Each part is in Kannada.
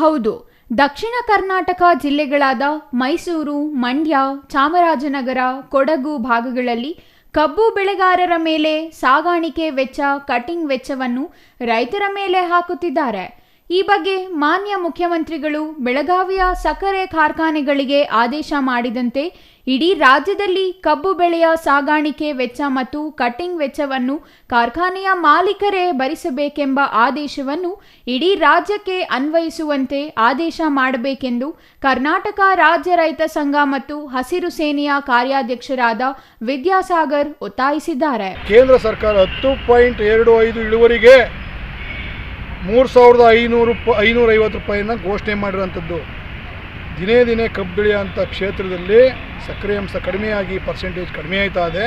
ಹೌದು, ದಕ್ಷಿಣ ಕರ್ನಾಟಕ ಜಿಲ್ಲೆಗಳಾದ ಮೈಸೂರು, ಮಂಡ್ಯ, ಚಾಮರಾಜನಗರ, ಕೊಡಗು ಭಾಗಗಳಲ್ಲಿ ಕಬ್ಬು ಬೆಳೆಗಾರರ ಮೇಲೆ ಸಾಗಾಣಿಕೆ ವೆಚ್ಚ, ಕಟಿಂಗ್ ವೆಚ್ಚವನ್ನು ರೈತರ ಮೇಲೆ ಹಾಕುತ್ತಿದ್ದಾರೆ. ಈ ಬಗ್ಗೆ ಮಾನ್ಯ ಮುಖ್ಯಮಂತ್ರಿಗಳು ಬೆಳಗಾವಿಯ ಸಕ್ಕರೆ ಕಾರ್ಖಾನೆಗಳಿಗೆ ಆದೇಶ ಮಾಡಿದಂತೆ ಇಡೀ ರಾಜ್ಯದಲ್ಲಿ ಕಬ್ಬು ಬೆಳೆಯ ಸಾಗಾಣಿಕೆ ವೆಚ್ಚ ಮತ್ತು ಕಟಿಂಗ್ ವೆಚ್ಚವನ್ನು ಕಾರ್ಖಾನೆಯ ಮಾಲೀಕರೇ ಭರಿಸಬೇಕೆಂಬ ಆದೇಶವನ್ನು ಇಡೀ ರಾಜ್ಯಕ್ಕೆ ಅನ್ವಯಿಸುವಂತೆ ಆದೇಶ ಮಾಡಬೇಕೆಂದು ಕರ್ನಾಟಕ ರಾಜ್ಯ ರೈತ ಸಂಘ ಮತ್ತು ಹಸಿರು ಸೇನೆಯ ಕಾರ್ಯಾಧ್ಯಕ್ಷರಾದ ವಿದ್ಯಾಸಾಗರ್ ಒತ್ತಾಯಿಸಿದ್ದಾರೆ. ಕೇಂದ್ರ ಸರ್ಕಾರ 10.25 ಇಳುವರಿಗೆ 3,550 ರೂಪಾಯಿನ ಘೋಷಣೆ ಮಾಡಿರೋಂಥದ್ದು. ದಿನೇ ದಿನೇ ಕಬ್ಬು ಬೆಳೆಯುವಂಥ ಕ್ಷೇತ್ರದಲ್ಲಿ ಸಕ್ಕರೆ ಅಂಶ ಕಡಿಮೆಯಾಗಿ ಪರ್ಸೆಂಟೇಜ್ ಕಡಿಮೆ ಆಯ್ತಾ ಇದೆ.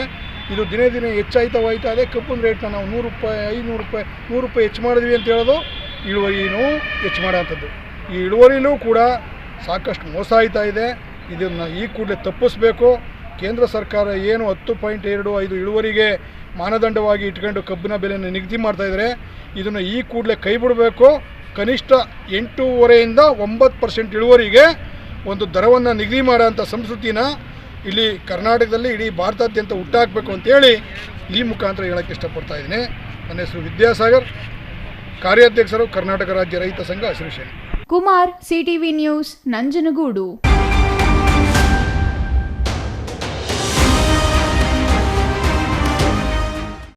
ಇದು ದಿನೇ ದಿನೇ ಹೆಚ್ಚಾಯ್ತಾ ಹೋಯ್ತಾ ಇದೆ. ಕಬ್ಬಿನ ರೇಟ್ನ ನಾವು 100 ರೂಪಾಯಿ, 500 ರೂಪಾಯಿ, 100 ರೂಪಾಯಿ ಹೆಚ್ಚು ಮಾಡಿದ್ವಿ ಅಂತ ಹೇಳೋದು ಇಳುವರಿನೂ ಹೆಚ್ಚು ಮಾಡೋಂಥದ್ದು. ಈ ಇಳುವರಿಲೂ ಕೂಡ ಸಾಕಷ್ಟು ಮೋಸ ಆಯ್ತಾ ಇದೆ. ಇದನ್ನು ಈ ಕೂಡಲೇ ತಪ್ಪಿಸ್ಬೇಕು. ಕೇಂದ್ರ ಸರ್ಕಾರ ಏನು 10.25 ಇಳುವರಿಗೆ ಮಾನದಂಡವಾಗಿ ಇಟ್ಕೊಂಡು ಕಬ್ಬಿನ ಬೆಲೆಯನ್ನು ನಿಗದಿ ಮಾಡ್ತಾಯಿದ್ದಾರೆ, ಇದನ್ನು ಈ ಕೂಡಲೇ ಕೈ ಬಿಡಬೇಕು. ಕನಿಷ್ಠ 8.5ರಿಂದ 9% ಇಳುವರಿಗೆ ಒಂದು ದರವನ್ನು ನಿಗದಿ ಮಾಡೋಂಥ ಸಂಸ್ಕೃತಿನ ಇಲ್ಲಿ ಕರ್ನಾಟಕದಲ್ಲಿ ಇಡೀ ಭಾರತಾದ್ಯಂತ ಹುಟ್ಟಾಕಬೇಕು ಅಂತೇಳಿ ಈ ಮುಖಾಂತರ ಹೇಳೋಕ್ಕೆ ಇಷ್ಟಪಡ್ತಾ ಇದ್ದೀನಿ. ನನ್ನ ಹೆಸರು ವಿದ್ಯಾಸಾಗರ್, ಕಾರ್ಯಾಧ್ಯಕ್ಷರು, ಕರ್ನಾಟಕ ರಾಜ್ಯ ರೈತ ಸಂಘ, ಹಸಿರು ಸೇನೆ. Kumar, CTV news, Nanjangud.